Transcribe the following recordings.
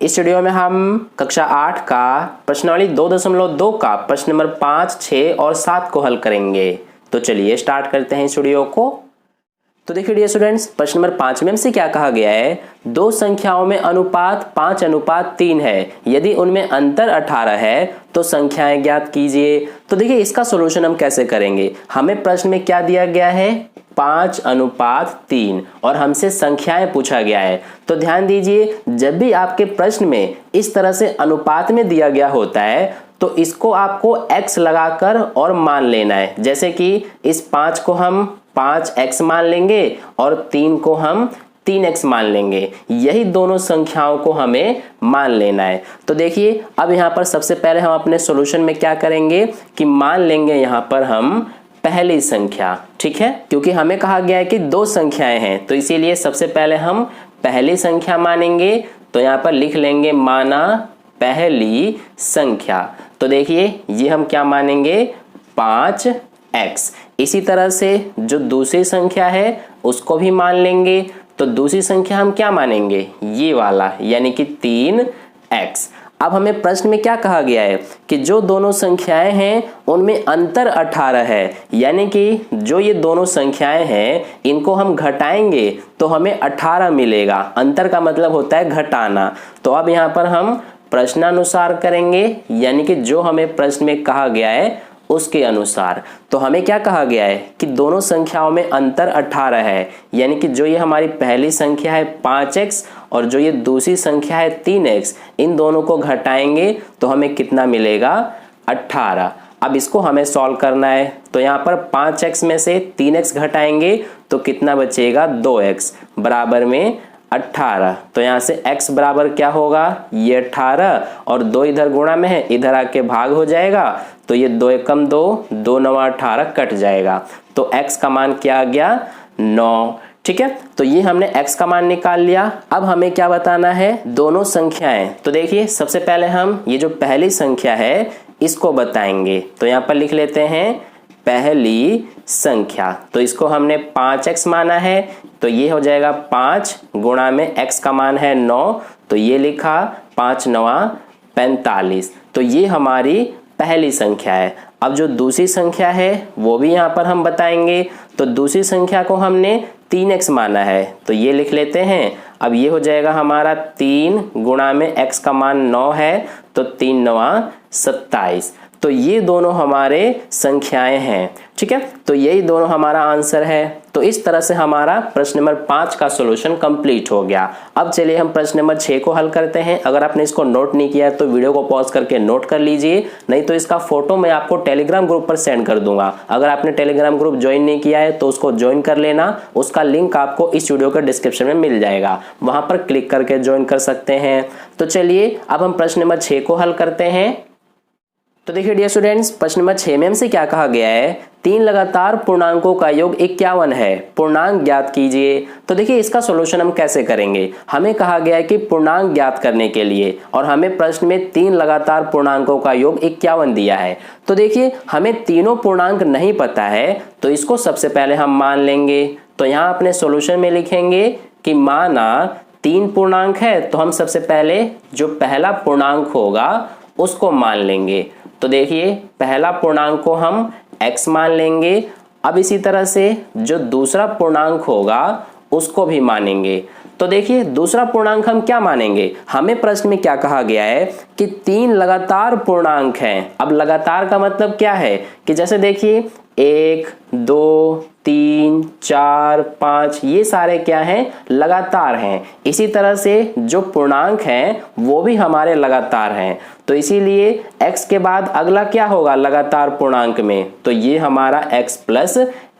इस वीडियो में हम कक्षा 8 का प्रश्नावली 2.2 का प्रश्न नंबर 5, 6 और 7 को हल करेंगे। तो चलिए स्टार्ट करते हैं इस वीडियो को। तो देखिए डियर स्टूडेंट्स, प्रश्न नंबर 5 में हमसे क्या कहा गया है, दो संख्याओं में अनुपात 5:3 है, यदि उनमें अंतर 18 है तो संख्याएं ज्ञात कीजिए। तो देखिए इसका सॉल्यूशन हम कैसे करेंगे। हमें प्रश्न में क्या दिया गया है, 5:3 और हमसे संख्याएं पूछा गया है। तो ध्यान दीजिए, जब भी आपके प्रश्न में इस तरह से अनुपात में दिया गया होता है तो इसको आपको x लगाकर और मान लेना है। जैसे कि इस 5 को हम 5x मान लेंगे और 3 को हम 3x मान लेंगे। यही दोनों संख्याओं को हमें मान लेना है। तो देखिए अब यहाँ पर सबसे पहले हम अपने सॉल्यूशन में क्या करेंगे कि मान लेंगे यहाँ पर हम पहली संख्या, ठीक है, क्योंकि हमें कहा गया है कि दो संख्याएं हैं, तो इसीलिए सबसे पहले हम पहली संख्या मानेंगे। तो यहाँ पर लिख लेंगे माना पहली संख्या। तो देखिए ये हम क्या मानेंगे, 5x। इसी तरह से जो दूसरी संख्या है उसको भी मान लेंगे। तो दूसरी संख्या हम क्या मानेंगे, ये वाला, यानी कि 3x। अब हमें प्रश्न में क्या कहा गया है कि जो दोनों संख्याएं हैं उनमें अंतर 18 है, यानी कि जो ये दोनों संख्याएं हैं इनको हम घटाएंगे तो हमें 18 मिलेगा। अंतर का मतलब होता है घटाना। तो अब यहाँ पर हम प्रश्नानुसार करेंगे, यानी कि जो हमें प्रश्न में कहा गया है उसके अनुसार। तो हमें क्या कहा गया है कि दोनों संख्याओं में अंतर 18 है, यानी कि जो ये हमारी पहली संख्या है 5x और जो ये दूसरी संख्या है 3x, इन दोनों को घटाएंगे तो हमें कितना मिलेगा, 18। अब इसको हमें सॉल्व करना है। तो यहाँ पर 5x में से 3x घटाएंगे तो कितना बचेगा, 2x बराबर में 18। तो यहाँ से x बराबर क्या होगा, ये 18 और 2 इधर गुणा में है, इधर आके भाग हो जाएगा। तो ये 2 एकम 2, 2 9 18 कट जाएगा। तो x का मान क्या आ गया, 9। ठीक है, तो ये हमने x का मान निकाल लिया। अब हमें क्या बताना है, दोनों संख्याएं। तो देखिए सबसे पहले हम ये जो पहली संख्या है इसको बताएंगे। तो यहाँ पर लिख लेते हैं पहली संख्या। तो इसको हमने 5x माना है, तो ये हो जाएगा 5 गुणा में x का मान है 9, तो ये लिखा 5 9 45। तो ये हमारी पहली संख्या है। अब जो दूसरी संख्या है वो भी यहाँ पर हम बताएंगे। तो दूसरी संख्या को हमने 3x माना है, तो ये लिख लेते हैं। अब ये हो जाएगा हमारा 3 गुणा में x का मान 9 है, तो 3 9 27। तो ये दोनों हमारे संख्याएं हैं, ठीक है। तो यही दोनों हमारा आंसर है। तो इस तरह से हमारा प्रश्न नंबर 5 का सॉल्यूशन कंप्लीट हो गया। अब चलिए हम प्रश्न नंबर 6 को हल करते हैं। अगर आपने इसको नोट नहीं किया है तो वीडियो को पॉज करके नोट कर लीजिए, नहीं तो इसका फोटो मैं आपको टेलीग्राम ग्रुप पर सेंड कर दूंगा। अगर आपने टेलीग्राम ग्रुप ज्वाइन नहीं किया है तो उसको ज्वाइन कर लेना, उसका लिंक आपको इस वीडियो के डिस्क्रिप्शन में मिल जाएगा, वहां पर क्लिक करके ज्वाइन कर सकते हैं। तो चलिए अब हम प्रश्न नंबर 6 को हल करते हैं। तो देखिए डियर स्टूडेंट्स, प्रश्न नंबर 6 में हमसे क्या कहा गया है, 3 लगातार पूर्णांकों का योग 51 है, पूर्णांक ज्ञात कीजिए। तो देखिए इसका सॉल्यूशन हम कैसे करेंगे। हमें कहा गया है कि पूर्णांक ज्ञात करने के लिए, और हमें प्रश्न में 3 लगातार पूर्णांकों का योग 51 दिया है। तो देखिए हमें तीनों पूर्णांक नहीं पता है, तो इसको सबसे पहले हम मान लेंगे। तो यहाँ अपने सॉल्यूशन में लिखेंगे कि माना 3 पूर्णांक है, तो हम सबसे पहले जो पहला पूर्णांक होगा उसको मान लेंगे। तो देखिए पहला पूर्णांक को हम x मान लेंगे। अब इसी तरह से जो दूसरा पूर्णांक होगा उसको भी मानेंगे। तो देखिए दूसरा पूर्णांक हम क्या मानेंगे, हमें प्रश्न में क्या कहा गया है कि 3 लगातार पूर्णांक हैं। अब लगातार का मतलब क्या है कि जैसे देखिए 1 2 3 4 5 ये सारे क्या हैं, लगातार हैं। इसी तरह से जो पूर्णांक हैं वो भी हमारे लगातार हैं। तो इसीलिए x के बाद अगला क्या होगा लगातार पूर्णांक में, तो ये हमारा x प्लस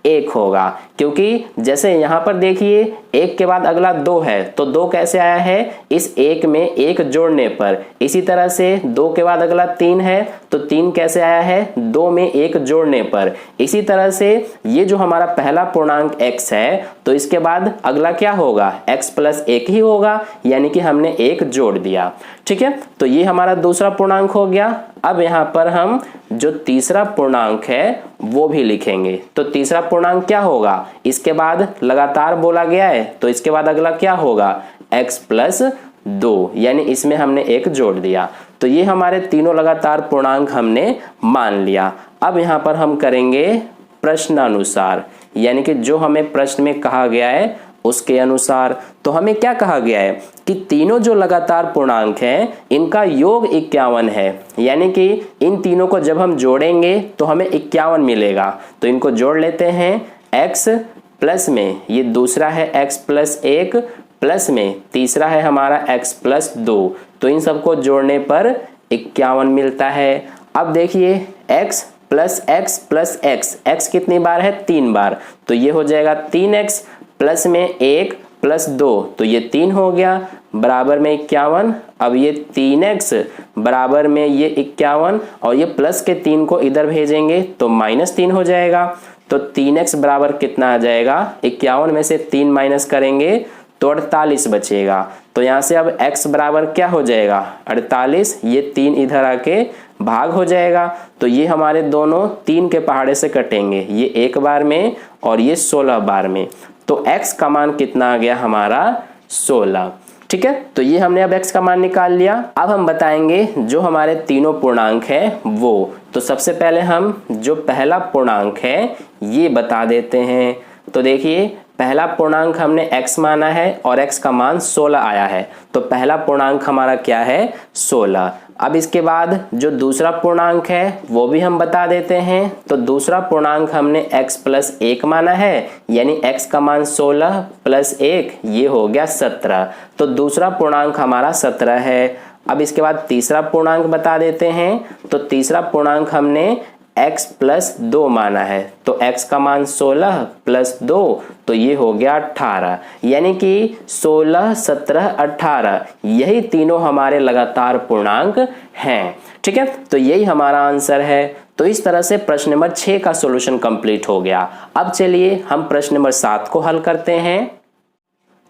1 होगा। क्योंकि जैसे यहाँ पर देखिए 1 के बाद अगला 2 है, तो 2 कैसे आया है, इस 1 में 1 जोड़ने पर। इसी तरह से 2 के बाद अगला 3 है, तो 3 कैसे आया है, 2 में 1 जोड़ने पर। इसी तरह से ये जो हमारा पहला पूर्णांक x है, तो इसके बाद अगला क्या होगा, x प्लस 1 ही होगा, यानी कि हमने 1 जोड़ दिया। ठीक है, तो ये हमारा दूसरा पूर्णांक हो गया। अब यहाँ पर हम जो तीसरा पूर्णांक है वो भी लिखेंगे। तो तीसरा पूर्णांक क्या होगा, इसके बाद लगातार बोला गया है, तो इसके बाद अगला क्या होगा, x प्लस 2, यानी इसमें हमने 1 जोड़ दिया। तो ये हमारे तीनों लगातार पूर्णांक हमने मान लिया। अब यहाँ पर हम करेंगे प्रश्नानुसार, यानी कि जो हमें प्रश्न में कहा गया है उसके अनुसार। तो हमें क्या कहा गया है कि तीनों जो लगातार पूर्णांक हैं इनका योग 51 है, यानी कि इन तीनों को जब हम जोड़ेंगे तो हमें 51 मिलेगा। तो इनको जोड़ लेते हैं। x प्लस में ये दूसरा है x प्लस 1, प्लस में तीसरा है हमारा x प्लस 2। तो इन सबको जोड़ने पर 51 मिलता है। अब देखिए x plus x plus x, x कितनी बार है? 3 बार। तो ये हो जाएगा 3x प्लस में 1 प्लस 2, तो ये 3 हो गया, बराबर में 51। अब ये 3x बराबर में ये 51 और ये प्लस के 3 को इधर भेजेंगे तो -3 हो जाएगा। तो 3x बराबर कितना आ जाएगा? 51 में से 3 माइनस करेंगे तो 48 बचेगा। तो यहाँ से अब x बराबर क्या हो जाएगा? 48। ये 3 इधर आके भाग हो जाएगा। तो ये हमारे दोनों 3 के पहाड़े से कटेंगे, ये 1 बार में और ये 16 बार में। तो x का मान कितना आ गया हमारा? 16। ठीक है, तो ये हमने अब x का मान निकाल लिया। अब हम बताएंगे जो हमारे तीनों पूर्णांक है वो। तो सबसे पहले हम जो पहला पूर्णांक है ये बता देते हैं। तो देखिए पहला पूर्णांक हमने x माना है और x का मान 16 आया है। तो पहला पूर्णांक हमारा क्या है? 16। अब इसके बाद जो दूसरा पूर्णांक है वो भी हम बता देते हैं। तो दूसरा पूर्णांक हमने x प्लस 1 माना है, यानी x का मान 16 प्लस 1 ये हो गया 17। तो दूसरा पूर्णांक हमारा 17 है। अब इसके बाद तीसरा पूर्णांक बता देते हैं। तो तीसरा पूर्णांक हमने x प्लस 2 माना है। तो x का मान 16 प्लस 2, तो ये हो गया 18, यानी कि 16, 17, 18 यही तीनों हमारे लगातार पूर्णांक हैं। ठीक है, तो यही हमारा आंसर है। तो इस तरह से प्रश्न नंबर 6 का सॉल्यूशन कंप्लीट हो गया। अब चलिए हम प्रश्न नंबर 7 को हल करते हैं।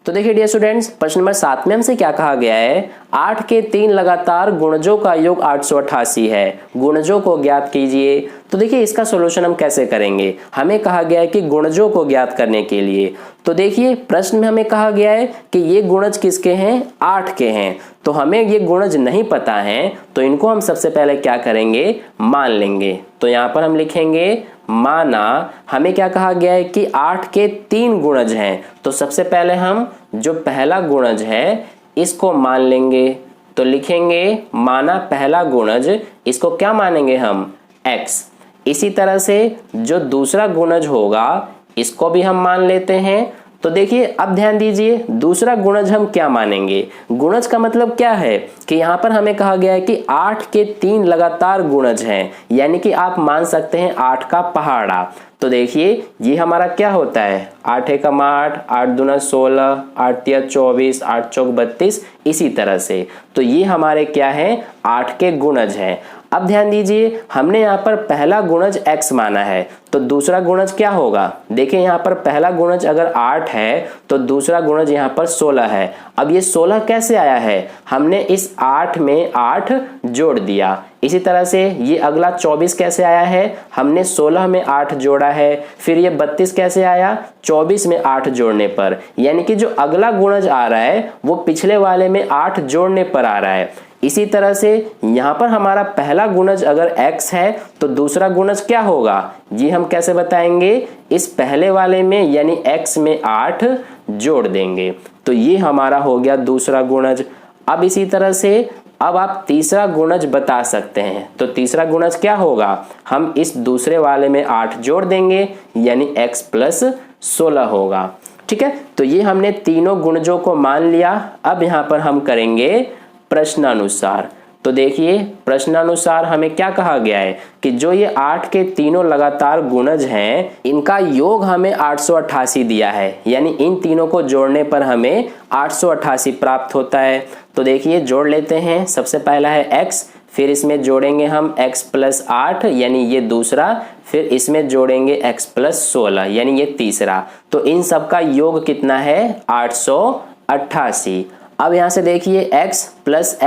तो देखिए डियर स्टूडेंट्स, प्रश्न नंबर 7 में हमसे क्या कहा गया है? 8 के 3 लगातार गुणजों का योग 888 है, गुणजों को ज्ञात कीजिए। तो देखिए इसका सॉल्यूशन हम कैसे करेंगे? हमें कहा गया है कि गुणजों को ज्ञात करने के लिए। तो देखिए प्रश्न में हमें कहा गया है कि ये गुणज किसके हैं? 8 के हैं। तो हमें ये गुणज नहीं पता है, तो इनको हम सबसे पहले क्या करेंगे? मान लेंगे। तो यहाँ पर हम लिखेंगे माना। हमें क्या कहा गया है कि 8 के 3 गुणज हैं। तो सबसे पहले हम जो पहला गुणज है इसको मान लेंगे। तो लिखेंगे माना पहला गुणज, इसको क्या मानेंगे हम? x। इसी तरह से जो दूसरा गुणज होगा इसको भी हम मान लेते हैं। तो देखिए अब ध्यान दीजिए, दूसरा गुणज हम क्या मानेंगे? गुणज का मतलब क्या है कि यहाँ पर हमें कहा गया है कि 8 के 3 लगातार गुणज हैं, यानी कि आप मान सकते हैं 8 का पहाड़ा। तो देखिए ये हमारा क्या होता है? 8 एकम 8, 8 दूना 16, 8 तिया 24, 8 चौक 32, इसी तरह से। तो ये हमारे क्या है? 8 के गुणज हैं। अब ध्यान दीजिए, हमने यहाँ पर पहला गुणज x माना है, तो दूसरा गुणज क्या होगा? देखिए यहाँ पर पहला गुणज अगर 8 है तो दूसरा गुणज यहाँ पर 16 है। अब ये 16 कैसे आया है? हमने इस 8 में 8 जोड़ दिया। इसी तरह से ये अगला 24 कैसे आया है? हमने 16 में 8 जोड़ा है। फिर ये 32 कैसे आया? 24 में 8 जोड़ने पर। यानी कि जो अगला गुणज आ रहा है वो पिछले वाले में 8 जोड़ने पर आ रहा है। इसी तरह से यहाँ पर हमारा पहला गुणज अगर x है तो दूसरा गुणज क्या होगा? ये हम कैसे बताएंगे? इस पहले वाले में यानी x में 8 जोड़ देंगे। तो ये हमारा हो गया दूसरा गुणज। अब इसी तरह से अब आप तीसरा गुणज बता सकते हैं। तो तीसरा गुणज क्या होगा? हम इस दूसरे वाले में 8 जोड़ देंगे, यानी x प्लस 16 होगा। ठीक है, तो ये हमने तीनों गुणजों को मान लिया। अब यहाँ पर हम करेंगे प्रश्नानुसार। तो देखिए प्रश्नानुसार हमें क्या कहा गया है कि जो ये 8 के तीनों लगातार गुणज हैं इनका योग हमें 888 दिया है, यानी इन तीनों को जोड़ने पर हमें 888 प्राप्त होता है। तो देखिए जोड़ लेते हैं। सबसे पहला है x, फिर इसमें जोड़ेंगे हम x प्लस 8 यानी ये दूसरा, फिर इसमें जोड़ेंगे x प्लस 16 यानी ये तीसरा। तो इन सब का योग कितना है? 888। अब यहाँ से देखिए x प्लस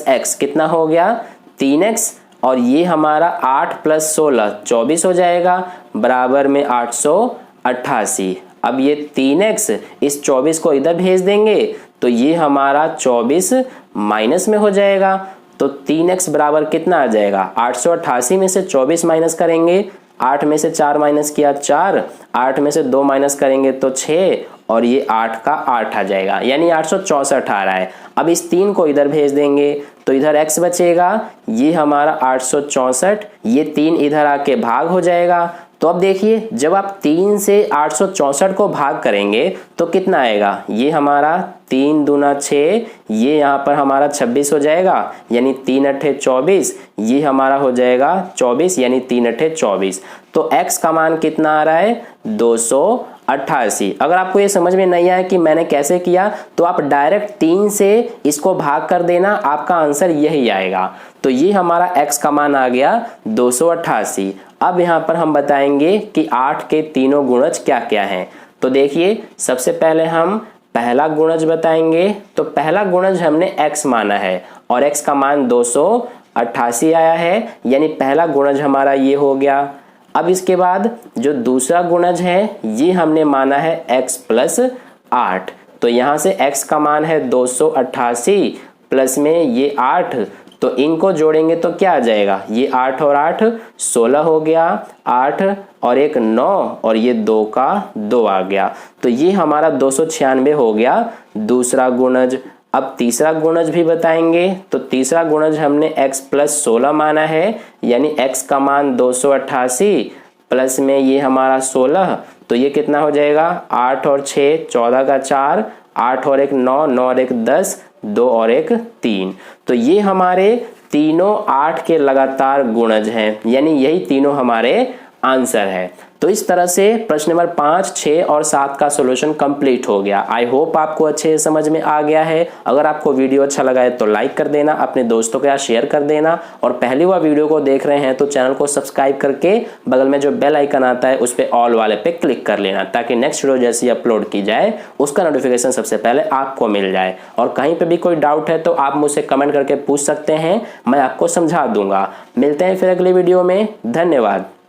x कितना हो गया? 3x, और ये हमारा 8 प्लस 16 24 हो जाएगा, बराबर में 888। अब ये 3x इस 24 को इधर भेज देंगे तो ये हमारा 24 माइनस में हो जाएगा। तो 3x बराबर कितना आ जाएगा, 888 में से 24 माइनस करेंगे, 8 में से 4 माइनस किया 4, 8 में से 2 माइनस करेंगे तो 6 और ये 8 का 8 आ जाएगा, यानी 864 आ रहा है। अब इस 3 को इधर भेज देंगे तो इधर x बचेगा, ये हमारा 864, ये 3 इधर आके भाग हो जाएगा। तो अब देखिए जब आप 3 से 864 को भाग करेंगे तो कितना आएगा, ये हमारा 3 दूना 6, ये यहाँ पर हमारा 26 हो जाएगा, यानी 3 अट्ठे 24, ये हमारा हो जाएगा 24, यानी 3 अट्ठे 24। तो x का मान कितना आ रहा है, 288। अगर आपको ये समझ में नहीं आया कि मैंने कैसे किया तो आप डायरेक्ट 3 से इसको भाग कर देना, आपका आंसर यही आएगा। तो ये हमारा x का मान आ गया 288। अब यहाँ पर हम बताएंगे कि 8 के तीनों गुणज क्या क्या हैं। तो देखिए सबसे पहले हम पहला गुणज बताएंगे। तो पहला गुणज हमने x माना है और x का मान 288 आया है, यानी पहला गुणज हमारा ये हो गया। अब इसके बाद जो दूसरा गुणज है ये हमने माना है x प्लस 8। तो यहाँ से x का मान है 288 प्लस में ये 8, तो इनको जोड़ेंगे तो क्या आ जाएगा, ये 8 और 8 16 हो गया, 8 और 1 9 और ये 2 का 2 आ गया। तो ये हमारा 296 हो गया दूसरा गुणज। अब तीसरा गुणज भी बताएंगे। तो तीसरा गुणज हमने x प्लस 16 माना है, यानी x का मान 288 प्लस में ये हमारा 16, तो ये कितना हो जाएगा, 8 और 6 14 का 4, 8 और 1 9, 9 और 1 10, 2 और 1 3। तो ये हमारे तीनों 8 के लगातार गुणज हैं, यानी यही तीनों हमारे आंसर है। तो इस तरह से प्रश्न नंबर 5, 6 और 7 का सॉल्यूशन कंप्लीट हो गया। आई होप आपको अच्छे समझ में आ गया है। अगर आपको वीडियो अच्छा लगा है तो लाइक कर देना, अपने दोस्तों के साथ शेयर कर देना, और पहली बार वीडियो को देख रहे हैं तो चैनल को सब्सक्राइब करके बगल में जो बेल आइकन आता है उस पर ऑल वाले पे क्लिक कर लेना, ताकि नेक्स्ट वीडियो जैसी अपलोड की जाए उसका नोटिफिकेशन सबसे पहले आपको मिल जाए। और कहीं पर भी कोई डाउट है तो आप मुझसे कमेंट करके पूछ सकते हैं, मैं आपको समझा दूंगा। मिलते हैं फिर अगली वीडियो में। धन्यवाद।